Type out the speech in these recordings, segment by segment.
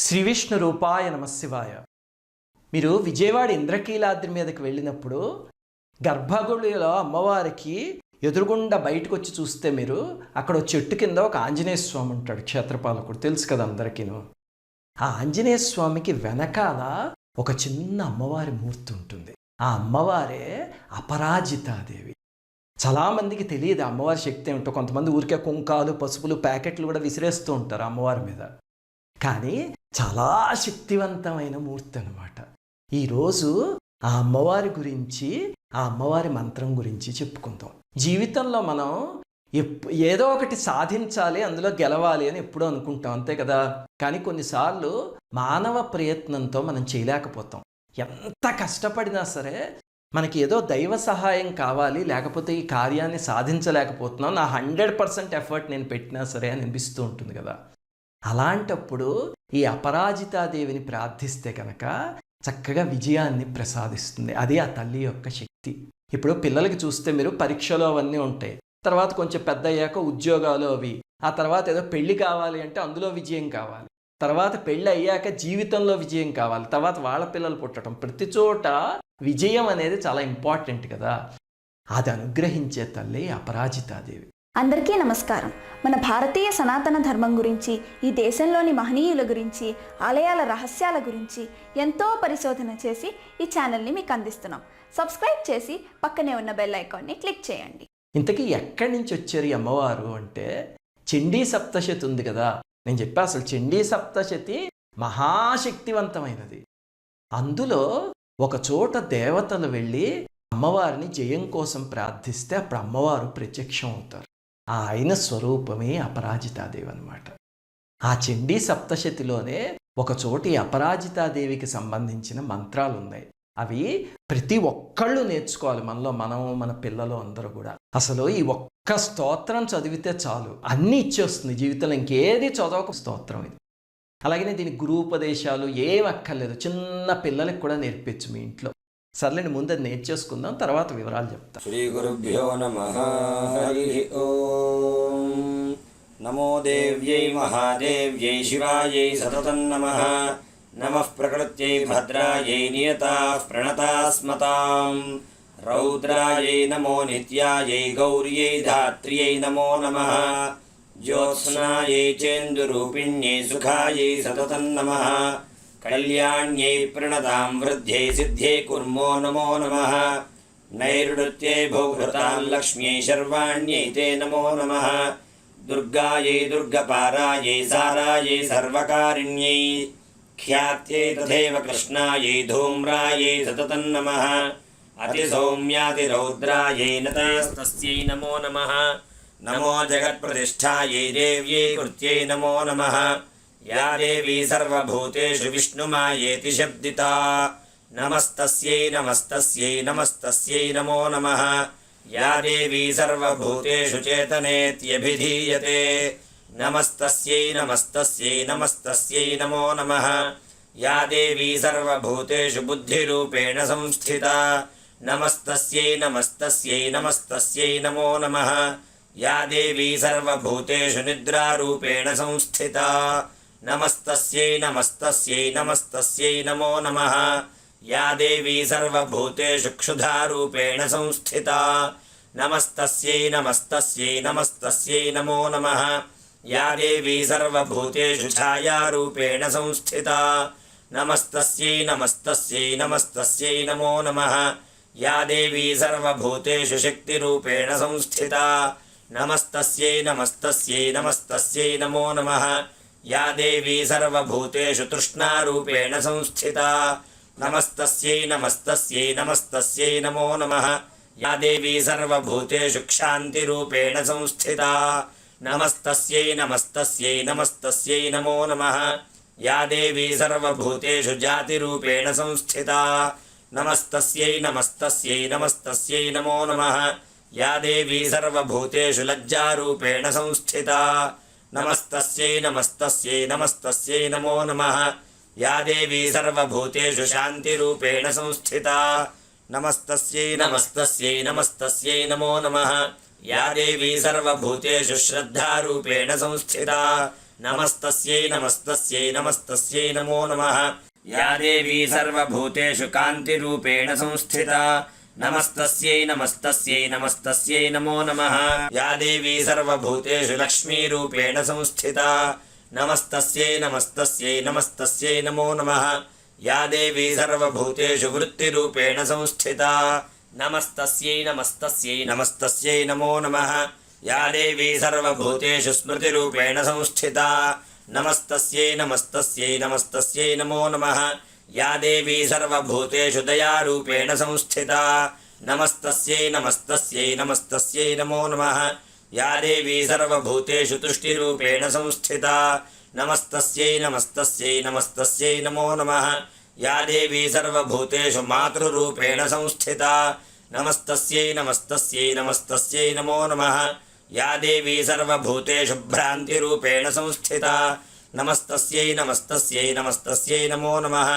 శ్రీ విష్ణు రూపాయ నమశివాయ. మీరు విజయవాడ ఇంద్రకీలాద్రి మీదకి వెళ్ళినప్పుడు గర్భగుడిలో అమ్మవారికి ఎదురుగుండా బయటకు వచ్చి చూస్తే మీరు అక్కడ చెట్టు కింద ఒక ఆంజనేయ స్వామి ఉంటాడు, క్షేత్రపాలకుడు, తెలుసు కదా అందరికీను. ఆ ఆంజనేయ స్వామికి వెనకాల ఒక చిన్న అమ్మవారి మూర్తి ఉంటుంది. ఆ అమ్మవారే అపరాజితాదేవి. చాలామందికి తెలియదు అమ్మవారి శక్తి ఏమిటో. కొంతమంది ఊరికే కుంకాలు పసుపులు ప్యాకెట్లు కూడా విసిరేస్తూ ఉంటారు అమ్మవారి మీద. కానీ చాలా శక్తివంతమైన మూర్తి అన్నమాట. ఈరోజు ఆ అమ్మవారి గురించి, ఆ అమ్మవారి మంత్రం గురించి చెప్పుకుందాం. జీవితంలో మనం ఏదో ఒకటి సాధించాలి, అందులో గెలవాలి అని ఎప్పుడూ అనుకుంటాం, అంతే కదా. కానీ కొన్నిసార్లు మానవ ప్రయత్నంతో మనం చేయలేకపోతాం. ఎంత కష్టపడినా సరే మనకి ఏదో దైవ సహాయం కావాలి, లేకపోతే ఈ కార్యాన్ని సాధించలేకపోతున్నాం, నా 100% ఎఫర్ట్ నేను పెట్టినా సరే అని అనిపిస్తూ ఉంటుంది కదా. అలాంటప్పుడు ఈ అపరాజితాదేవిని ప్రార్థిస్తే కనుక చక్కగా విజయాన్ని ప్రసాదిస్తుంది. అది ఆ తల్లి యొక్క శక్తి. ఇప్పుడు పిల్లలకి చూస్తే మీరు పరీక్షలు అవన్నీ ఉంటాయి, తర్వాత కొంచెం పెద్ద అయ్యాక ఉద్యోగాలు అవి, ఆ తర్వాత ఏదో పెళ్లి కావాలి అంటే అందులో విజయం కావాలి, తర్వాత పెళ్ళి అయ్యాక జీవితంలో విజయం కావాలి, తర్వాత వాళ్ళ పిల్లలు పుట్టడం, ప్రతి చోట విజయం అనేది చాలా ఇంపార్టెంట్ కదా. అది అనుగ్రహించే తల్లి అపరాజితాదేవి. అందరికీ నమస్కారం. మన భారతీయ సనాతన ధర్మం గురించి, ఈ దేశంలోని మహనీయుల గురించి, ఆలయాల రహస్యాల గురించి ఎంతో పరిశోధన చేసి ఈ ఛానల్ని మీకు అందిస్తున్నాం. సబ్స్క్రైబ్ చేసి పక్కనే ఉన్న బెల్ ఐకాన్ని క్లిక్ చేయండి. ఇంతకీ ఎక్కడి నుంచి వచ్చారు ఈ అమ్మవారు అంటే, చండీ సప్తశతి ఉంది కదా, నేను చెప్పా అసలు చండీ సప్తశతి మహాశక్తివంతమైనది. అందులో ఒక చోట దేవతలు వెళ్ళి అమ్మవారిని జయం కోసం ప్రార్థిస్తే అప్పుడు అమ్మవారు ప్రత్యక్షం అవుతారు. ఆ ఆయన స్వరూపమే అపరాజితాదేవి అన్నమాట. ఆ చండీ సప్తశతిలోనే ఒక చోటి అపరాజితాదేవికి సంబంధించిన మంత్రాలు ఉన్నాయి. అవి ప్రతి ఒక్కళ్ళు నేర్చుకోవాలి, మనలో మనం, మన పిల్లలు అందరూ కూడా. అసలు ఈ ఒక్క స్తోత్రం చదివితే చాలు, అన్నీ ఇచ్చేస్తుంది జీవితంలో. ఇంకేది చదవక స్తోత్రం ఇది. అలాగనే దీనికి గురూపదేశాలు ఏం అక్కర్లేదు, చిన్న పిల్లలకి కూడా నేర్పించు మీ ఇంట్లో. సర్లేండి, ముందు అది నేర్చేసుకుందాం, తర్వాత వివరాలు చెప్తాం. శ్రీ గురుభ్యో నమః. హరి ఓం. నమో దేవ్యై మహాదేవ్యై శివాయై సతతం నమః. నమః ప్రకృత్యై భద్రాయై నియతాః ప్రణతాస్మతాం. రౌద్రాయై నమో నిత్యాయై గౌర్యై ధాత్ర్యై నమో నమః. జ్యోత్స్నాయై చేందురూపిణ్యై సుఖాయై సతతం నమః. కళ్యాణ్యై ప్రణతాం వృద్ధ్యై సిద్ధ్యై కుర్మో నమో నమః. నైరుత్యై భోగృతాం లక్ష్మ్యై శర్వాణ్యై తే నమో నమః. దుర్గాయై దుర్గపారాయై సారాయై సర్వకారిణ్యై. ఖ్యాత్యై తథైవ కృష్ణాయై ధూమ్రాయై సతతం నమః. అతిసౌమ్యాతిరౌద్రాయై నతస్తస్యై నమో నమః. నమో జగత్ప్రతిష్ఠాయై దేవ్యై కృత్యై నమో నమః. యా దేవీ సర్వభూతేషు విష్ణుమాయేతి శబ్దితా. నమస్తస్యై నమస్తస్యై నమస్తస్యై నమో నమః. యా దేవీ సర్వభూతేషు చేతనేత్యభిధీయతే. నమస్తస్యై నమస్తస్యై నమస్తస్యై నమో నమః. యా దేవీ సర్వభూతేషు బుద్ధిరూపేణ సంస్థితా. నమస్తస్యై నమస్తస్యై నమస్తస్యై నమో నమః. యా దేవీ సర్వభూతేషు నిద్రారూపేణ సంస్థితా. నమస్తస్యై నమస్తస్యై నమస్తస్యై నమో నమః. యా దేవీ సర్వభూతేషు క్షుధారూపేణ సంస్థితా. నమస్తస్యై నమస్తస్యై నమస్తస్యై నమో నమః. యా దేవీ సర్వభూతేషు ఛాయారూపేణ సంస్థితా. నమస్తస్యై నమస్తస్యై నమస్తస్యై నమో నమః. యా దేవీ సర్వభూతేషు శక్తిరూపేణ సంస్థితా. నమస్తస్యై నమస్తస్యై నమస్తస్యై నమో నమః. యా దేవీ సర్వభూతేషు తృష్ణారూపేణ సంస్థితా. నమస్తస్యై నమస్తస్యై నమస్తస్యై నమో నమః. యా దేవీ సర్వభూతేషు క్షాంతిరూపేణ సంస్థితా. నమస్తస్యై నమస్తస్యై నమస్తస్యై నమో నమః. యా దేవీ సర్వభూతేషు జాతిరూపేణ సంస్థితా. నమస్తస్యై నమస్తస్యై నమస్తస్యై నమో నమః. యా దేవీ సర్వభూతేషు లజ్జారూపేణ సంస్థితా. నమస్తస్యై నమస్తస్యై నమస్తస్యై నమో నమః. యా దేవీ సర్వభూతేషు శాంతిరూపేణ సంస్థితా. నమస్తస్యై నమస్తస్యై నమస్తస్యై నమో నమః. యా దేవీ సర్వభూతేషు శ్రద్ధారూపేణ సంస్థితా. నమస్తస్యై నమస్తస్యై నమస్తస్యై నమో నమః యా దేవీ సర్వభూతేషు కాంతిరూపేణ సంస్థితా నమస్తస్యై నమస్తస్యై నమస్తస్యై నమో నమః యా దేవీ సర్వభూతేషు లక్ష్మీరూపేణ సంస్థితా నమస్తస్యై నమస్తస్యై నమస్తస్యై నమో నమః యా దేవీ సర్వభూతేషు వృత్తిరూపేణ సంస్థితా నమస్తస్యై నమస్తస్యై నమస్తస్యై నమో నమః యా దేవీ సర్వభూతేషు స్మృతిరూపేణ సంస్థితా నమస్తస్యై నమస్తస్యై నమస్తస్యై నమో నమః యా దేవీ సర్వభూతేషు దయారూపేణ సంస్థితా నమస్తస్యై నమస్తస్యై నమస్తస్యై నమో నమః యా దేవీ సర్వభూతేషు తుష్టిరూపేణ సంస్థితా నమస్తస్యై నమస్తస్యై నమస్తస్యై నమో నమః యా దేవీ సర్వభూతేషు మాతృరూపేణ సంస్థితా నమస్తస్యై నమస్తస్యై నమస్తస్యై నమో నమః యా దేవీ సర్వభూతేషు భ్రాంతిరూపేణ సంస్థితా నమస్తస్యై నమస్తస్యై నమస్తస్యై నమో నమః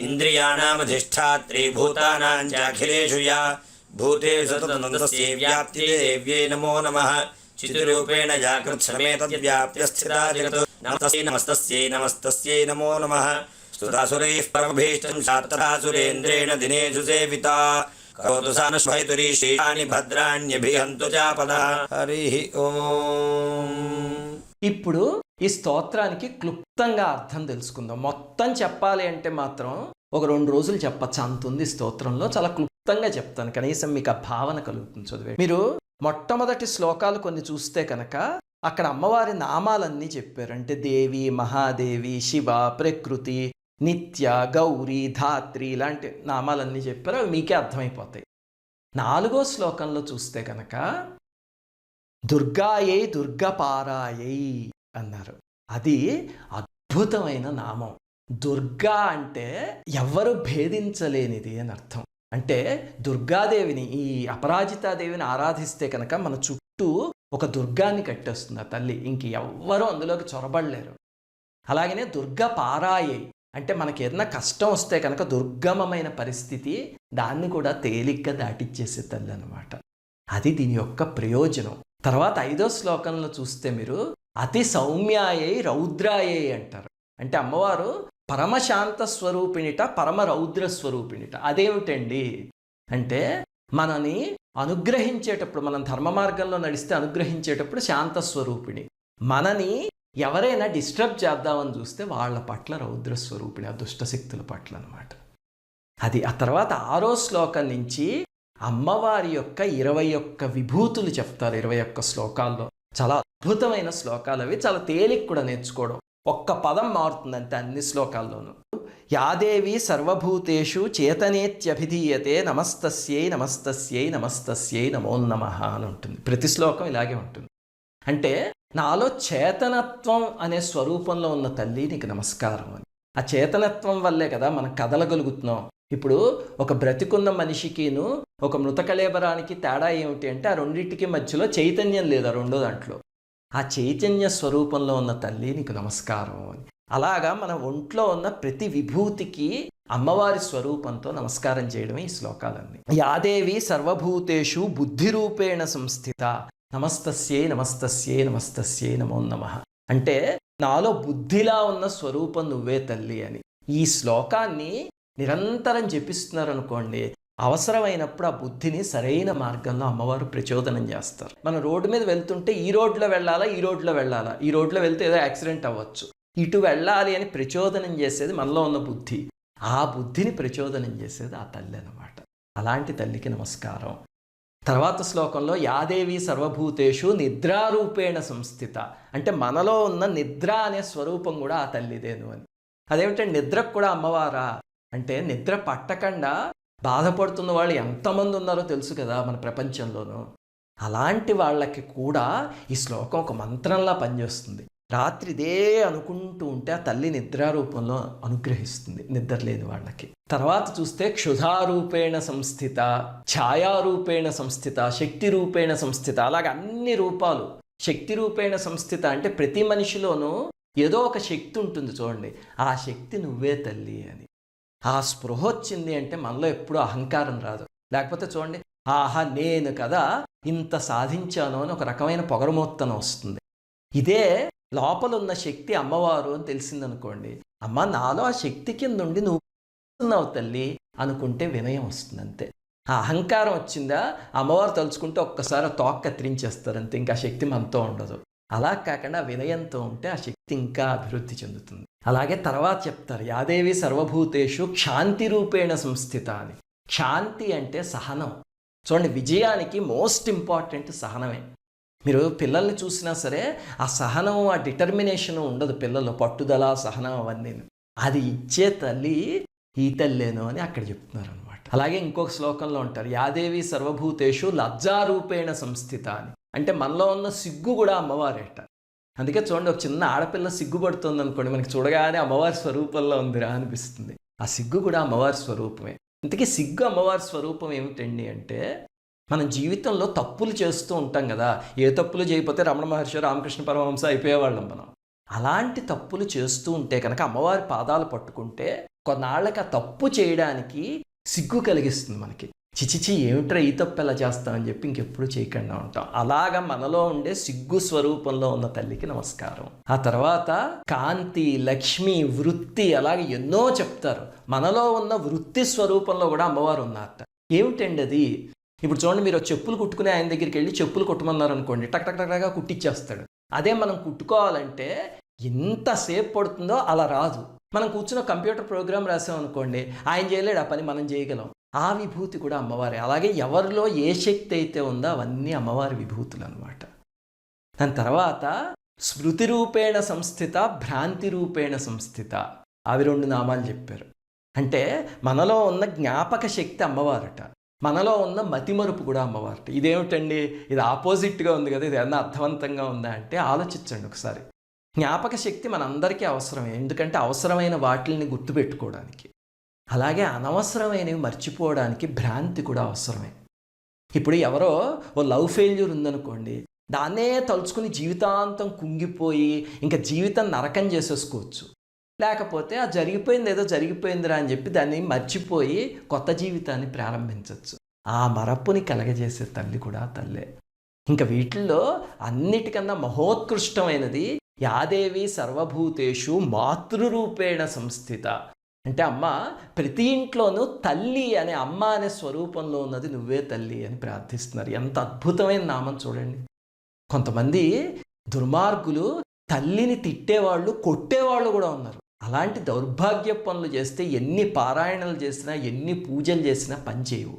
ఇంద్రియాణామధిష్టాత్రీ భూతానాం చాఖిలేషు యా భూతేషు తదనంతస్యై వ్యాప్తిదేవ్యై నమో నమః చితిరూపేణ యా కృత్స్నమేతద్వ్యాప్త్యస్థితా జగత్ నమస్తస్యై నమస్తస్యై నమస్తస్యై నమో నమః స్తుతాసురైః పరమభీష్టం శాస్త్రాసురేంద్రేణ దినేషు సేవితా కరోతు సానశ్వైతురీషీణాని భద్రాణ్యభిహంతు చాపదా. హరి ఓం. ఇప్పుడు ఈ స్తోత్రానికి క్లుప్తంగా అర్థం తెలుసుకుందాం. మొత్తం చెప్పాలి అంటే మాత్రం ఒక 2 రోజులు చెప్పచ్చు, అంత ఉంది స్తోత్రంలో. చాలా క్లుప్తంగా చెప్తాను, కనీసం మీకు ఆ భావన కలుగుతుంది చదివే. మీరు మొట్టమొదటి శ్లోకాలు కొన్ని చూస్తే కనుక అక్కడ అమ్మవారి నామాలన్నీ చెప్పారు. అంటే దేవి, మహాదేవి, శివ, ప్రకృతి, నిత్య, గౌరీ, ధాత్రి ఇలాంటి నామాలన్నీ చెప్పారు. అవి మీకే అర్థమైపోతాయి. 4వ శ్లోకంలో చూస్తే కనుక దుర్గాయై దుర్గపారాయై అన్నారు. అది అద్భుతమైన నామం. దుర్గా అంటే ఎవ్వరు భేదించలేనిది అని అర్థం. అంటే దుర్గాదేవిని, ఈ అపరాజితాదేవిని ఆరాధిస్తే కనుక మన చుట్టూ ఒక దుర్గాన్ని కట్టేస్తుంది ఆ తల్లి. ఇంక ఎవ్వరూ అందులోకి చొరబడలేరు. అలాగనే దుర్గ పారాయై అంటే మనకి ఏదైనా కష్టం వస్తే కనుక దుర్గమమైన పరిస్థితి, దాన్ని కూడా తేలిగ్గా దాటిచ్చేసే తల్లి అనమాట. అది దీని యొక్క ప్రయోజనం. తర్వాత 5వ శ్లోకంలో చూస్తే మీరు అతి సౌమ్యాయై రౌద్రాయై అంటారు. అంటే అమ్మవారు పరమశాంత స్వరూపిణిట, పరమ రౌద్ర స్వరూపిణిట. అదేమిటండి అంటే మనని అనుగ్రహించేటప్పుడు, మనం ధర్మ మార్గంలో నడిస్తే అనుగ్రహించేటప్పుడు శాంత స్వరూపిణి. మనని ఎవరైనా డిస్టర్బ్ చేద్దామని చూస్తే వాళ్ళ పట్ల రౌద్ర స్వరూపిణి, ఆ దుష్టశక్తుల పట్ల అనమాట. అది. ఆ తర్వాత 6వ శ్లోకం నుంచి అమ్మవారి యొక్క 21 విభూతులు చెప్తారు 21 శ్లోకాల్లో. చాలా అద్భుతమైన శ్లోకాలు అవి. చాలా తేలిక కూడా నేర్చుకోవడం. ఒక్క పదం మారుతుంది అంతే అన్ని శ్లోకాల్లోనూ. యాదేవి సర్వభూతేషు చేతనేత్యభిధీయతే నమస్తస్యై నమస్తస్యై నమస్తస్యై నమో నమః అని ఉంటుంది. ప్రతి శ్లోకం ఇలాగే ఉంటుంది. అంటే నాలో చేతనత్వం అనే స్వరూపంలో ఉన్న తల్లి నీకు నమస్కారం అని. ఆ చేతనత్వం వల్లే కదా మనం కదలగలుగుతున్నాం. ఇప్పుడు ఒక బ్రతికున్న మనిషికిను ఒక మృతకళేబరానికి తేడా ఏమిటి అంటే ఆ రెండింటికి మధ్యలో చైతన్యం లేదు ఆ రెండో దాంట్లో. ఆ చైతన్య స్వరూపంలో ఉన్న తల్లి నీకు నమస్కారం అని. అలాగా మన ఒంట్లో ఉన్న ప్రతి విభూతికి అమ్మవారి స్వరూపంతో నమస్కారం చేయడమే ఈ శ్లోకాలన్నీ. యాదేవి సర్వభూతేషు బుద్ధిరూపేణ సంస్థిత నమస్తస్యై నమస్తస్యై నమస్తస్యై నమో నమః. అంటే నాలో బుద్ధిలా ఉన్న స్వరూపం నువ్వే తల్లి అని. ఈ శ్లోకాన్ని నిరంతరం జపిస్తున్నారు అనుకోండి, అవసరమైనప్పుడు ఆ బుద్ధిని సరైన మార్గంలో అమ్మవారు ప్రచోదనం చేస్తారు. మనం రోడ్డు మీద వెళ్తుంటే ఈ రోడ్లో వెళ్ళాలా, ఈ రోడ్లో వెళ్ళాలా, ఈ రోడ్లో వెళ్తే ఏదో యాక్సిడెంట్ అవ్వచ్చు, ఇటు వెళ్ళాలి అని ప్రచోదనం చేసేది మనలో ఉన్న బుద్ధి. ఆ బుద్ధిని ప్రచోదనం చేసేది ఆ తల్లి అన్నమాట. అలాంటి తల్లికి నమస్కారం. తర్వాత శ్లోకంలో యాదేవి సర్వభూతేషు నిద్రారూపేణ సంస్థిత. అంటే మనలో ఉన్న నిద్ర అనే స్వరూపం కూడా ఆ తల్లిదేను అని. అదేమిటంటే నిద్రకు కూడా అమ్మవారా అంటే, నిద్ర పట్టకుండా బాధపడుతున్న వాళ్ళు ఎంతమంది ఉన్నారో తెలుసు కదా మన ప్రపంచంలోనూ. అలాంటి వాళ్ళకి కూడా ఈ శ్లోకం ఒక మంత్రంలా పనిచేస్తుంది. రాత్రి ఇదే అనుకుంటూ ఉంటే ఆ తల్లి నిద్రారూపంలో అనుగ్రహిస్తుంది నిద్రలేని వాళ్ళకి. తర్వాత చూస్తే క్షుధారూపేణ సంస్థిత, ఛాయారూపేణ సంస్థిత, శక్తి రూపేణ సంస్థిత. అలాగే అన్ని రూపాలు. శక్తి రూపేణ సంస్థిత అంటే ప్రతి మనిషిలోనూ ఏదో ఒక శక్తి ఉంటుంది చూడండి, ఆ శక్తి నువ్వే తల్లి అని. ఆ స్పృహ వచ్చింది అంటే మనలో ఎప్పుడూ అహంకారం రాదు. లేకపోతే చూడండి, ఆహా నేను కదా ఇంత సాధించాను అని ఒక రకమైన పొగరమోత్తనం వస్తుంది. ఇదే లోపల ఉన్న శక్తి అమ్మవారు అని తెలిసిందనుకోండి, అమ్మ నాలో ఆ శక్తి కింద ఉండి నువ్వు ఉన్నావు తల్లి అనుకుంటే వినయం వస్తుంది అంతే. ఆ అహంకారం వచ్చిందా అమ్మవారు తలుచుకుంటే ఒక్కసారి తోక కత్తిరించేస్తారు అంతే, ఇంకా ఆ శక్తి మనతో ఉండదు. అలా కాకుండా వినయంతో ఉంటే ఆ శక్తి ఇంకా అభివృద్ధి చెందుతుంది. అలాగే తర్వాత చెప్తారు, యాదేవి సర్వభూతేషు క్షాంతి రూపేణ సంస్థిత అని. క్షాంతి అంటే సహనం. చూడండి, విజయానికి మోస్ట్ ఇంపార్టెంట్ సహనమే. మీరు పిల్లల్ని చూసినా సరే ఆ సహనం, ఆ డిటర్మినేషన్ ఉండదు పిల్లల్లో, పట్టుదల సహనం అవన్నీ. అది ఇచ్చే తల్లి ఈ తల్లేను అని అక్కడ చెప్తున్నారు అనమాట. అలాగే ఇంకొక శ్లోకంలో ఉంటారు, యాదేవి సర్వభూతేషు లజ్జారూపేణ సంస్థిత అని. అంటే మనలో ఉన్న సిగ్గు కూడా అమ్మవారేట. అందుకే చూడండి, ఒక చిన్న ఆడపిల్ల సిగ్గుపడుతుంది అనుకోండి, మనకి చూడగానే అమ్మవారి స్వరూపంలో ఉందిరా అనిపిస్తుంది. ఆ సిగ్గు కూడా అమ్మవారి స్వరూపమే. ఇంతకీ సిగ్గు అమ్మవారి స్వరూపం ఏమిటండి అంటే, మనం జీవితంలో తప్పులు చేస్తూ ఉంటాం కదా, ఏ తప్పులు చేయకపోతే రమణ మహర్షి, రామకృష్ణ పరమహంస అయిపోయేవాళ్ళం మనం. అలాంటి తప్పులు చేస్తూ ఉంటే కనుక అమ్మవారి పాదాలు పట్టుకుంటే కొన్నాళ్ళకి ఆ తప్పు చేయడానికి సిగ్గు కలిగిస్తుంది మనకి. చిచిచి ఏమిట్రా ఈ తప్పు ఎలా చేస్తామని చెప్పి ఇంకెప్పుడు చేయకుండా ఉంటాం. అలాగా మనలో ఉండే సిగ్గు స్వరూపంలో ఉన్న తల్లికి నమస్కారం. ఆ తర్వాత కాంతి, లక్ష్మి, వృత్తి అలాగే ఎన్నో చెప్తారు. మనలో ఉన్న వృత్తి స్వరూపంలో కూడా అమ్మవారు ఉన్నారట. ఏమిటండి అది? ఇప్పుడు చూడండి, మీరు చెప్పులు కుట్టుకునే ఆయన దగ్గరికి వెళ్ళి చెప్పులు కుట్టమన్నారు అనుకోండి, టక్ టక్ టక్ టక్గా కుట్టిచ్చేస్తాడు. అదే మనం కుట్టుకోవాలంటే ఎంతసేపు పడుతుందో అలా రాదు. మనం కూర్చున్న కంప్యూటర్ ప్రోగ్రామ్ రాసామనుకోండి, ఆయన చేయలేడు ఆ పని, మనం చేయగలం. ఆ విభూతి కూడా అమ్మవారే. అలాగే ఎవరిలో ఏ శక్తి అయితే ఉందో అవన్నీ అమ్మవారి విభూతులు అనమాట. దాని తర్వాత స్మృతి రూపేణ సంస్థిత, భ్రాంతి రూపేణ సంస్థిత, అవి 2 నామాలు చెప్పారు. అంటే మనలో ఉన్న జ్ఞాపక శక్తి అమ్మవారట, మనలో ఉన్న మతిమరుపు కూడా అమ్మవారట. ఇదేమిటండి, ఇది ఆపోజిట్గా ఉంది కదా, ఇది ఏమన్నా అర్థవంతంగా ఉందా అంటే ఆలోచించండి ఒకసారి. జ్ఞాపక శక్తి మనందరికీ అవసరమే, ఎందుకంటే అవసరమైన వాటిని గుర్తుపెట్టుకోవడానికి. అలాగే అనవసరమైనవి మర్చిపోవడానికి భ్రాంతి కూడా అవసరమే. ఇప్పుడు ఎవరో ఓ లవ్ ఫెయిల్యూర్ ఉందనుకోండి, దాన్నే తలుచుకుని జీవితాంతం కుంగిపోయి ఇంకా జీవితం నరకం చేసేసుకోవచ్చు. లేకపోతే ఆ జరిగిపోయింది ఏదో జరిగిపోయిందిరా అని చెప్పి దాన్ని మర్చిపోయి కొత్త జీవితాన్ని ప్రారంభించవచ్చు. ఆ మరపుని కలగజేసే తల్లి కూడా తల్లే. ఇంకా వీటిల్లో అన్నిటికన్నా మహోత్కృష్టమైనది యాదేవి సర్వభూతేషు మాతృరూపేణ సంస్థిత. అంటే అమ్మ ప్రతి ఇంట్లోనూ తల్లి అనే అమ్మ అనే స్వరూపంలో ఉన్నది నువ్వే తల్లి అని ప్రార్థిస్తున్నారు. ఎంత అద్భుతమైన నామం చూడండి. కొంతమంది దుర్మార్గులు తల్లిని తిట్టేవాళ్ళు, కొట్టేవాళ్ళు కూడా ఉన్నారు. అలాంటి దౌర్భాగ్య పనులు చేస్తే ఎన్ని పారాయణలు చేసినా, ఎన్ని పూజలు చేసినా పనిచేయవు.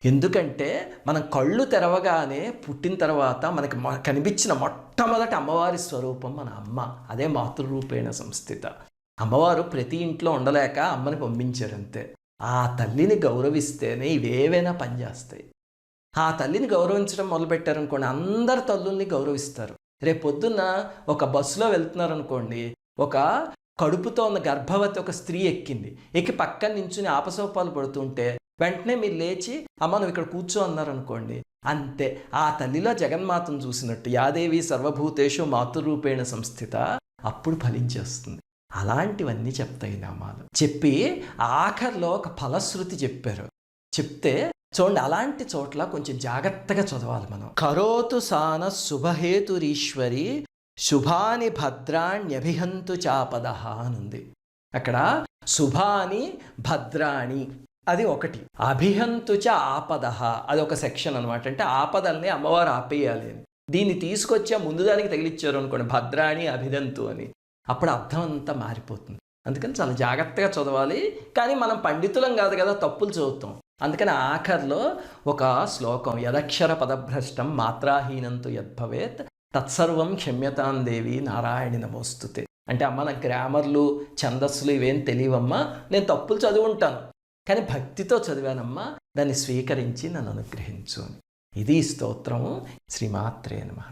ఎందుకంటే మనం కళ్ళు తెరవగానే పుట్టిన తర్వాత మనకి కనిపించిన మొట్టమొదటి అమ్మవారి స్వరూపం మన అమ్మ. అదే మాతృరూపేణ సంస్థిత. అమ్మవారు ప్రతి ఇంట్లో ఉండలేక అమ్మని పంపించారు అంతే. ఆ తల్లిని గౌరవిస్తేనే ఇవేవైనా పనిచేస్తాయి. ఆ తల్లిని గౌరవించడం మొదలుపెట్టారనుకోండి, అందరు తల్లుల్ని గౌరవిస్తారు. రేపు పొద్దున్న ఒక బస్సులో వెళ్తున్నారనుకోండి, ఒక కడుపుతో ఉన్న గర్భవతి ఒక స్త్రీ ఎక్కి పక్కన నించుని ఆపసోపాలు పడుతుంటే వెంటనే మీరు లేచి అమ్మ నువ్వు ఇక్కడ కూర్చో అన్నారనుకోండి, అంతే ఆ తల్లిలో జగన్మాతను చూసినట్టు యాదేవి సర్వభూతేషు మాతృరూపేణ సంస్థిత అప్పుడు ఫలించేస్తుంది. అలాంటివన్నీ చెప్తాయి నామాలు. చెప్పి ఆఖరిలో ఒక ఫలశ్రుతి చెప్పారు. చెప్తే చూడండి, అలాంటి చోట్ల కొంచెం జాగ్రత్తగా చదవాలి మనం. కరోతు సాన శుభహేతురీశ్వరి శుభాని భద్రాణ్యభిహంతు చాపద అనుంది. అక్కడ శుభాని భద్రాణి అది ఒకటి, అభిహంతు చ ఆపద అది ఒక సెక్షన్ అనమాట. అంటే ఆపదల్ని అమ్మవారు ఆపేయాలి అని. దీన్ని తీసుకొచ్చా ముందు దానికి తగిలిచ్చారు అనుకోండి, భద్రాణి అభిదంతు అని, అప్పుడు అర్థం అంతా మారిపోతుంది. అందుకని చాలా జాగ్రత్తగా చదవాలి. కానీ మనం పండితులం కాదు కదా, తప్పులు చదువుతాం. అందుకని ఆఖర్లో ఒక శ్లోకం, యదక్షర పదభ్రష్టం మాత్రాహీనంతు యద్భవేత్ తత్సర్వం క్షమ్యతాం దేవి నారాయణి నమోస్తుతే. అంటే అమ్మ నాకు గ్రామర్లు ఛందస్సులు ఇవేం తెలియవమ్మా, నేను తప్పులు చదువుంటాను కానీ భక్తితో చదివానమ్మా, దాన్ని స్వీకరించి నన్ను అనుగ్రహించు. ఇది స్తోత్రము. శ్రీమాత్రే నమః.